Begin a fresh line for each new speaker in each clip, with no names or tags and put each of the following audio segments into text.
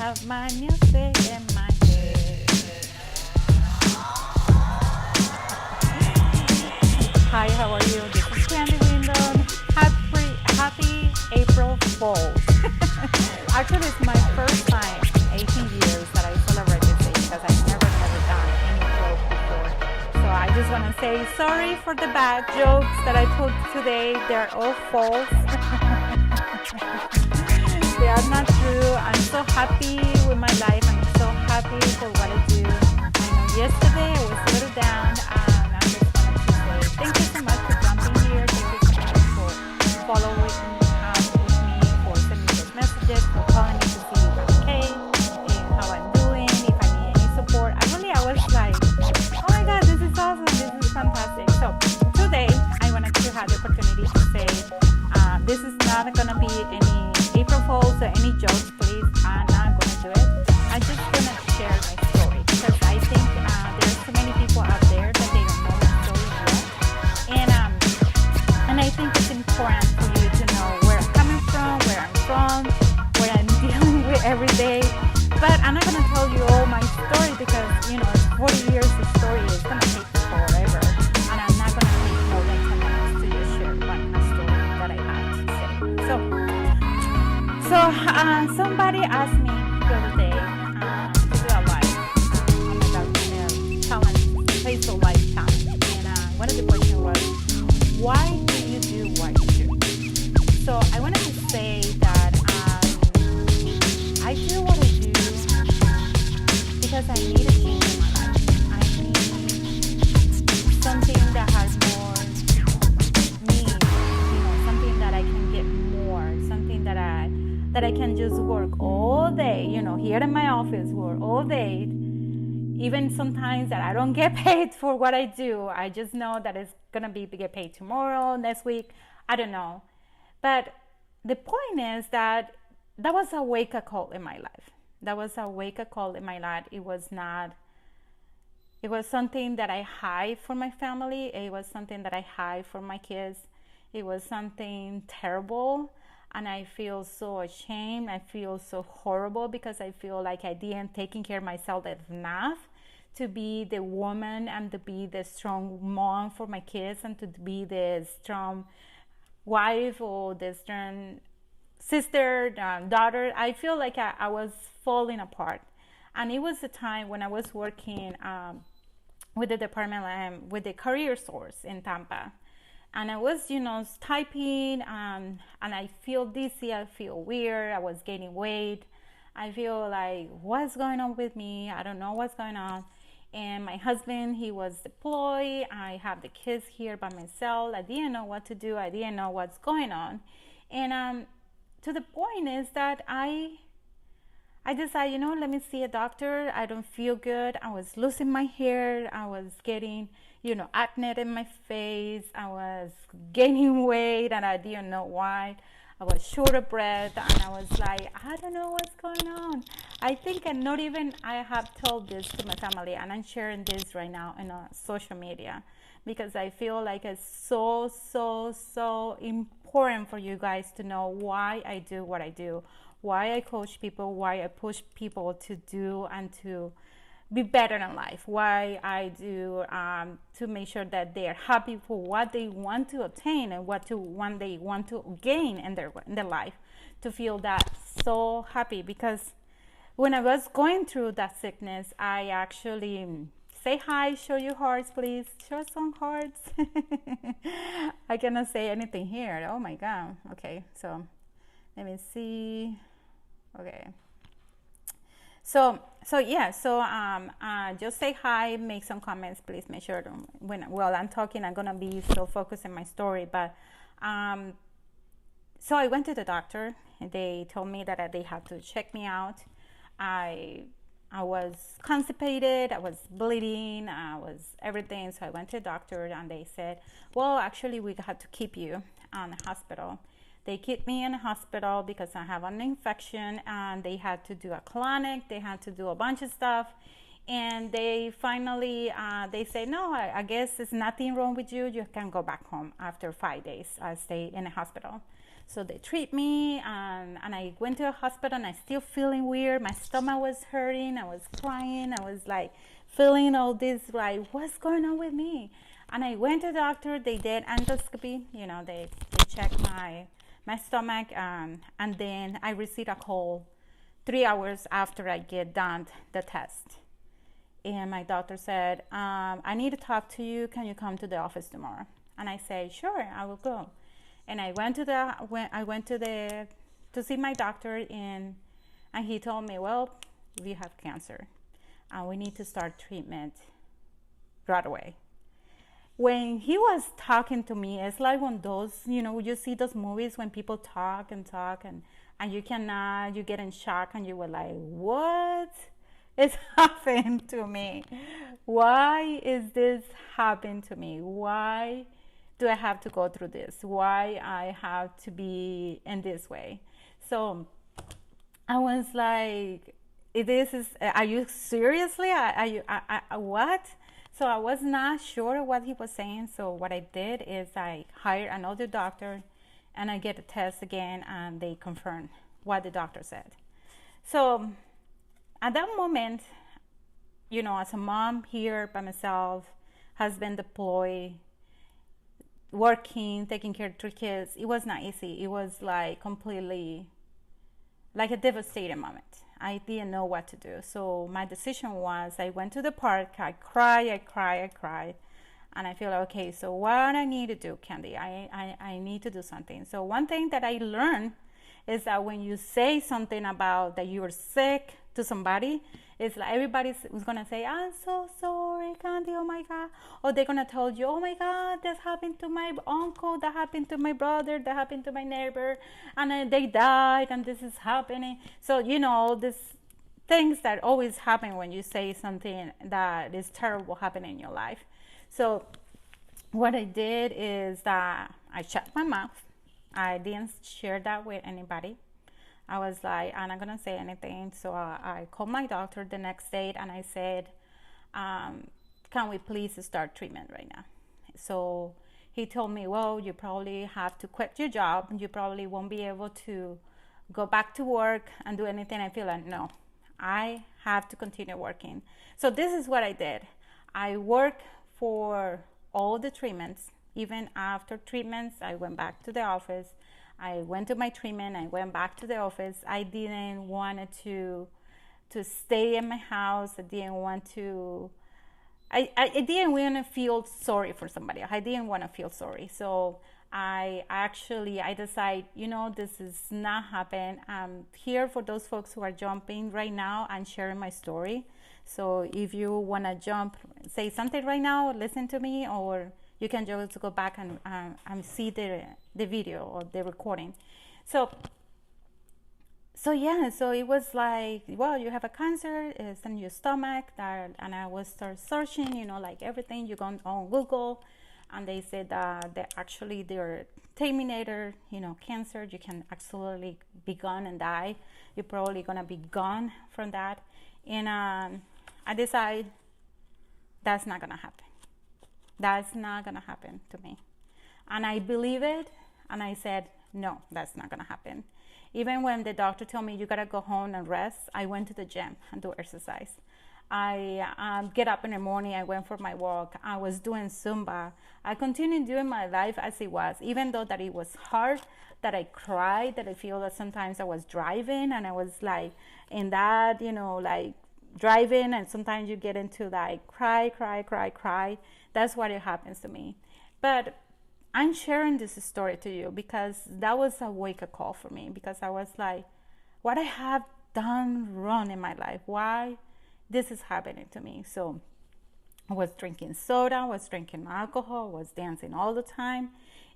have my music in my head. Hi, how are you? This is Candy Windon. Happy April Fools. Actually, it's my first time in 18 years that I celebrate this day because I've never done any joke before. So I just want to say sorry for the bad jokes that I put today. They're all false. They are not true. I'm so happy with my life. I'm so happy for what I do. I know yesterday I was a little down, and I just wanted to say thank you so much for jumping here. Thank you so much for following with me, for sending those messages, for calling me to see if I'm okay, and how I'm doing, if I need any support. I was like, oh my God, this is awesome. This is fantastic. So today I wanted to have the opportunity to say this is not going to be any April Fools or any jokes, please. I'm not going to do it. I'm just going to share my story because I think there's so many people out there that they don't know my story yet. And I think it's important for you to know where I'm coming from, where I'm from, what I'm dealing with every day. But I'm not going to tell you all my story because, it's 40 years of story. It's going to take forever. And I'm not going to take more than 10 minutes to just share my story that I have to say. So somebody asked me the other day to do a live on the challenge, Facebook Live challenge. And one of the questions was, why do you do what you do? So I wanted to say that I do what I do because I need a change in my life. I need something that has more meaning, something that I can get more, something that I can just work all day, here in my office, work all day. Even sometimes that I don't get paid for what I do. I just know that it's going to get paid tomorrow, next week. I don't know. But the point is that was a wake-up call in my life. That was a wake-up call in my life. It was something that I hide from my family. It was something that I hide from my kids. It was something terrible. And I feel so ashamed. I feel so horrible because I feel like I didn't take care of myself enough to be the woman and to be the strong mom for my kids and to be the strong wife or the strong sister, daughter. I feel like I was falling apart. And it was a time when I was working with the department, with the career source in Tampa. And I was, typing, and I feel dizzy, I feel weird, I was gaining weight. I feel like, what's going on with me? I don't know what's going on. And my husband, he was deployed. I have the kids here by myself. I didn't know what to do. I didn't know what's going on. And to the point is that I decided, let me see a doctor. I don't feel good. I was losing my hair. I was getting acne in my face. I was gaining weight and I didn't know why. I was short of breath and I was like, I don't know what's going on. I think I have told this to my family, and I'm sharing this right now in social media because I feel like it's so, so, so important for you guys to know why I do what I do, why I coach people, why I push people to do and to be better in life, why I do to make sure that they are happy for what they want to obtain and what they want to gain in their life, to feel that so happy. Because when I was going through that sickness, I actually say hi, show your hearts, please, show some hearts. I cannot say anything here. Oh my God. Okay, so let me see. Okay. So just say hi, make some comments, please. Make sure while I'm talking, I'm gonna be so focused on my story. But so I went to the doctor, and they told me that they had to check me out. I was constipated, I was bleeding, I was everything. So I went to the doctor, and they said, well, actually, we have to keep you on the hospital. They kept me in the hospital because I have an infection, and they had to do a colonic. They had to do a bunch of stuff. And they finally, they say, no, I guess there's nothing wrong with you. You can go back home after 5 days. I stay in the hospital. So they treat me, and I went to a hospital, and I still feeling weird. My stomach was hurting. I was crying. I was like feeling all this, like, what's going on with me? And I went to the doctor. They did endoscopy. They checked my stomach, and then I received a call 3 hours after I get done the test. And my doctor said, I need to talk to you. Can you come to the office tomorrow? And I said, sure, I will go. And I went to see my doctor, and he told me, well, you have cancer, and we need to start treatment right away. When he was talking to me, it's like one of those, you see those movies when people talk and talk, and you get in shock, and you were like, what is happening to me? Why is this happening to me? Why do I have to go through this? Why I have to be in this way? So I was like, are you seriously? What? So I was not sure what he was saying. So what I did is I hired another doctor, and I get a test again, and they confirmed what the doctor said. So at that moment, as a mom here by myself, husband deployed, working, taking care of 3 kids, it was not easy. It was like completely like a devastating moment. I didn't know what to do. So my decision was, I went to the park, I cried. And I feel like, okay, so what I need to do, Candy? I need to do something. So one thing that I learned is that when you say something about that you're sick to somebody, it's like everybody's gonna say, I'm so sorry, Candy, oh my God. Or they're gonna tell you, oh my God, this happened to my uncle, that happened to my brother, that happened to my neighbor, and they died, and this is happening. So, these things that always happen when you say something that is terrible happening in your life. So what I did is that I shut my mouth. I didn't share that with anybody. I was like, I'm not gonna say anything. So I called my doctor the next day, and I said, can we please start treatment right now? So he told me, well, you probably have to quit your job. You probably won't be able to go back to work and do anything. I feel like, no, I have to continue working. So this is what I did. I worked for all the treatments. Even after treatments, I went back to the office. I went to my treatment. I went back to the office. I didn't want to stay in my house. I didn't want to. I didn't want to feel sorry for somebody. I didn't want to feel sorry. So I decided, this is not happen. I'm here for those folks who are jumping right now and sharing my story. So if you want to jump, say something right now, listen to me, or you can just go back and see the video or the recording. So it was like, well, you have a cancer, it's in your stomach, and I was start searching, like everything. You go on Google, and they said that they're terminator, cancer. You can absolutely be gone and die. You're probably gonna be gone from that. And I decided that's not gonna happen. That's not gonna happen to me. And I believe it, and I said, no, that's not gonna happen. Even when the doctor told me you gotta go home and rest, I went to the gym and do exercise. I get up in the morning, I went for my walk, I was doing Zumba. I continued doing my life as it was, even though that it was hard, that I cried, that I feel that sometimes I was driving and I was like in that, like driving, and sometimes you get into like cry. That's what it happens to me. But I'm sharing this story to you because that was a wake-up call for me, because I was like, what I have done wrong in my life? Why this is happening to me? So I was drinking soda, was drinking alcohol, was dancing all the time.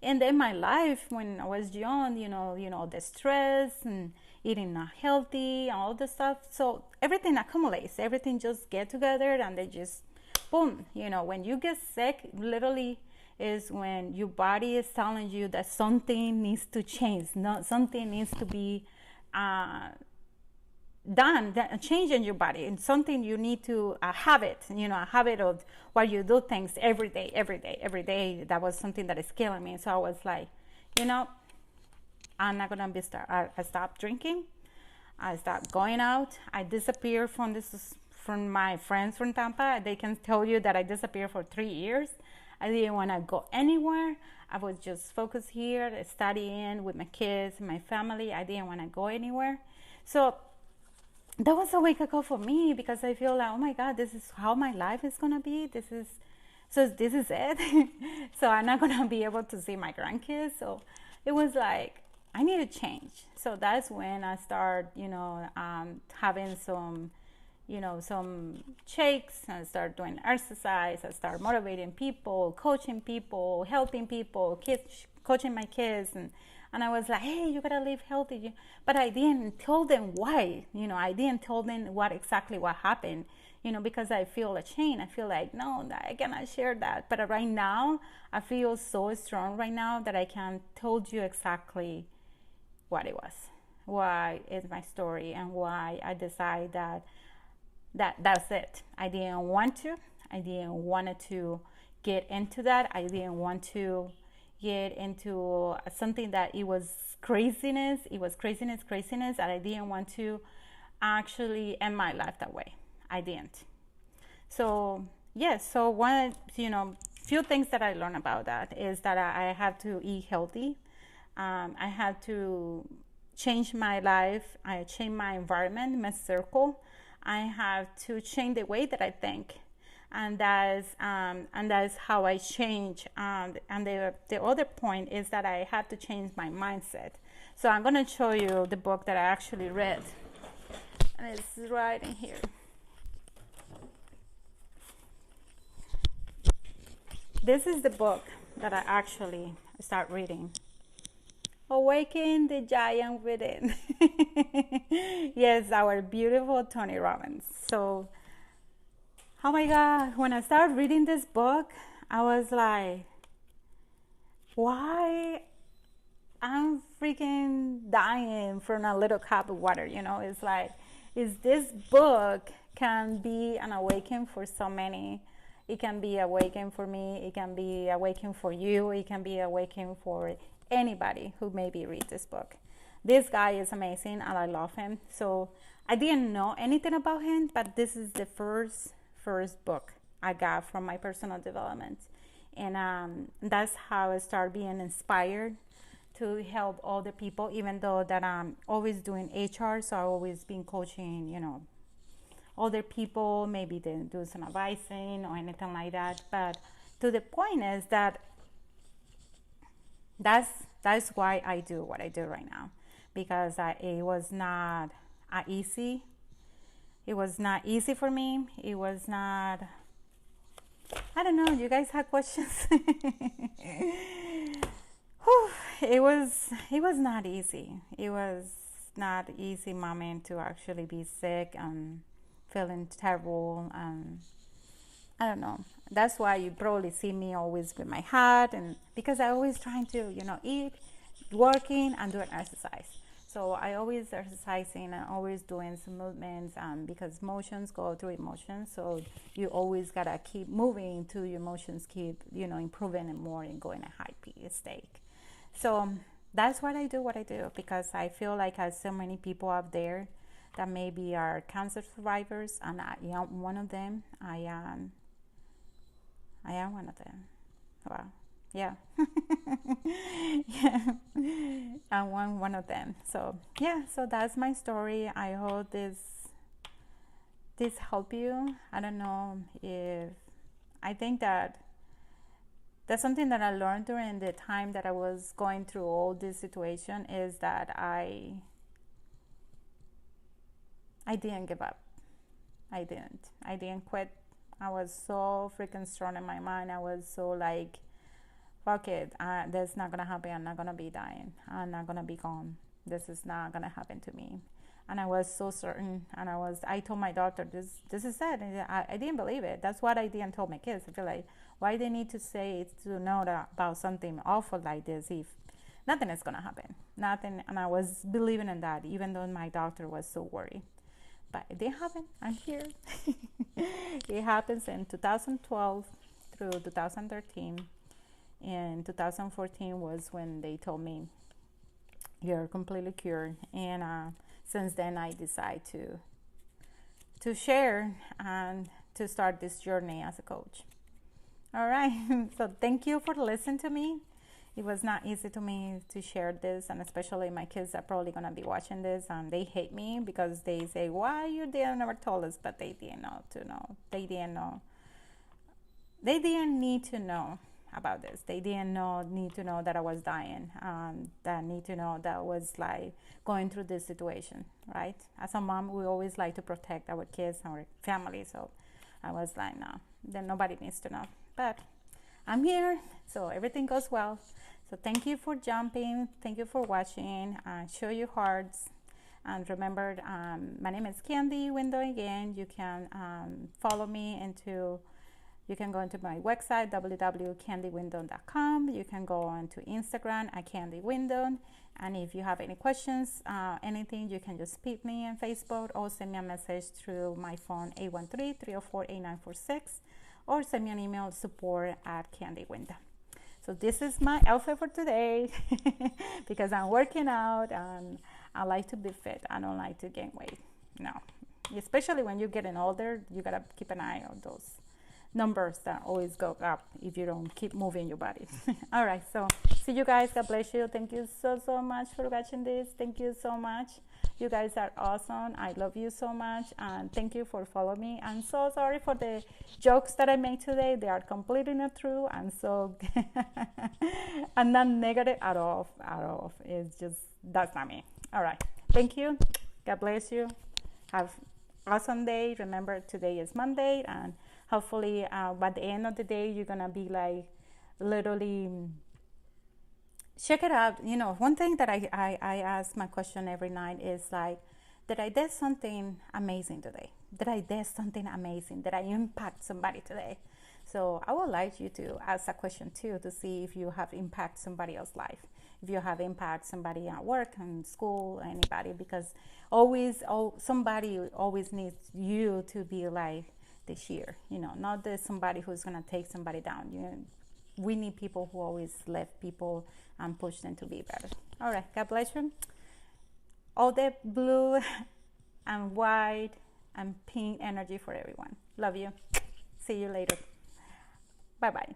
And then my life when I was young, the stress and eating not healthy, all the stuff. So everything accumulates, everything just get together, and they just boom. When you get sick, literally is when your body is telling you that something needs to change, something needs to be done, a change in your body, and something you need to a habit of where you do things every day. That was something that is killing me. So I was like, I'm not gonna be start. I stopped drinking. I stopped going out. I disappeared from my friends from Tampa. They can tell you that I disappeared for 3 years. I didn't want to go anywhere. I was just focused here, studying with my kids, my family. I didn't want to go anywhere. So that was a wake up call for me because I feel like, oh my God, this is how my life is gonna be. This is it. So I'm not gonna be able to see my grandkids. So it was like I need to change. So that's when I start, having some shakes, and start doing exercise. I start motivating people, coaching people, helping people, kids, coaching my kids, and I was like, hey, you gotta live healthy. But I didn't tell them why. I didn't tell them what happened. Because I feel ashamed. I feel like, no, I cannot share that. But right now, I feel so strong right now that I can tell you exactly what it was, why is my story, and why I decided that's it. I didn't want to. I didn't want to get into that. I didn't want to get into something that it was craziness. It was craziness, and I didn't want to actually end my life that way. I didn't. So yes. So one, few things that I learned about that is that I have to eat healthy. I had to change my life. I changed my environment, my circle. I have to change the way that I think, and that's how I change. And the other point is that I have to change my mindset. So I'm gonna show you the book that I actually read, and it's right in here. This is the book that I actually start reading. Awaken the Giant Within. Yes, our beautiful Tony Robbins. So, oh my God, when I started reading this book, I was like, why I'm freaking dying from a little cup of water? It's like, is this book can be an awakening for so many. It can be awakening for me. It can be awakening for you. It can be awakening for anybody who maybe read this book. This guy is amazing and I love him. So I didn't know anything about him, but this is the first book I got from my personal development. And that's how I started being inspired to help other people, even though that I'm always doing HR. So I've always been coaching, other people, maybe they do some advising or anything like that. But to the point is that that's why I do what I do right now, because it was not easy. It was not easy for me. It was not. I don't know. You guys have questions? It was not easy. It was not easy moment to actually be sick and feeling terrible, and I don't know. That's why you probably see me always with my hat, and because I always trying to, eat, working, and doing exercise. So I always exercising and always doing some movements, because emotions go through emotions. So you always gotta keep moving to your emotions keep, improving and more and going a high state. So that's what I do because I feel like I have so many people out there that maybe are cancer survivors, and I am one of them. I am one of them. Wow. Yeah. Yeah. I'm one of them. So yeah, so that's my story. I hope this help you. I don't know if I think that's something that I learned during the time that I was going through all this situation is that I didn't give up. I didn't quit. I was so freaking strong in my mind. I was so like, fuck it. That's not gonna happen. I'm not gonna be dying. I'm not gonna be gone. This is not gonna happen to me. And I was so certain. And I told my doctor, this is it. And I didn't believe it. That's what I didn't tell my kids. I feel like, why they need to say it to know about something awful like this if nothing is gonna happen. Nothing. And I was believing in that, even though my doctor was so worried. But it didn't happen. I'm here. It happens in 2012 through 2013. In 2014 was when they told me you're completely cured. And since then, I decide to share and to start this journey as a coach. All right. So thank you for listening to me. It was not easy to me to share this, and especially my kids are probably gonna be watching this, and they hate me because they say, "Why you didn't never told us?" But they didn't know to know. They didn't know. They didn't need to know about this. They didn't need to know that I was dying. That need to know that I was like going through this situation, right? As a mom, we always like to protect our kids, our family. So I was like, no, then nobody needs to know. But I'm here, so everything goes well. So thank you for jumping. Thank you for watching. Show your hearts. And remember, my name is Candy Window again. You can follow me into, you can go into my website, www.candywindon.com. You can go on to Instagram at Candy Window. And if you have any questions, anything, you can just speak me on Facebook or send me a message through my phone, 813-304-8946, or send me an email, support@Candy Window. So this is my outfit for today because I'm working out and I like to be fit. I don't like to gain weight. No, especially when you're getting older, you gotta keep an eye on those numbers that always go up if you don't keep moving your body. All right, so see you guys. God bless you. Thank you so much for watching this. Thank you so much. You guys are awesome. I love you so much, and thank you for following me. I'm so sorry for the jokes that I made today. They are completely not true, and so I'm not negative at all. It's just, that's not me. All right, thank you. God bless you. Have an awesome day. Remember, today is Monday, and hopefully by the end of the day, you're gonna be like literally check it out. You know, one thing that I ask my question every night is like, did I do something amazing today? Did I do something amazing? Did I impact somebody today? So I would like you to ask that question too, to see if you have impact somebody else's life, if you have impact somebody at work and school, anybody, because somebody always needs you to be like the cheer, you know, not the somebody who's gonna take somebody down. We need people who always lift people and push them to be better. All right, God bless you. All the blue and white and pink energy for everyone. Love you. See you later. Bye-bye.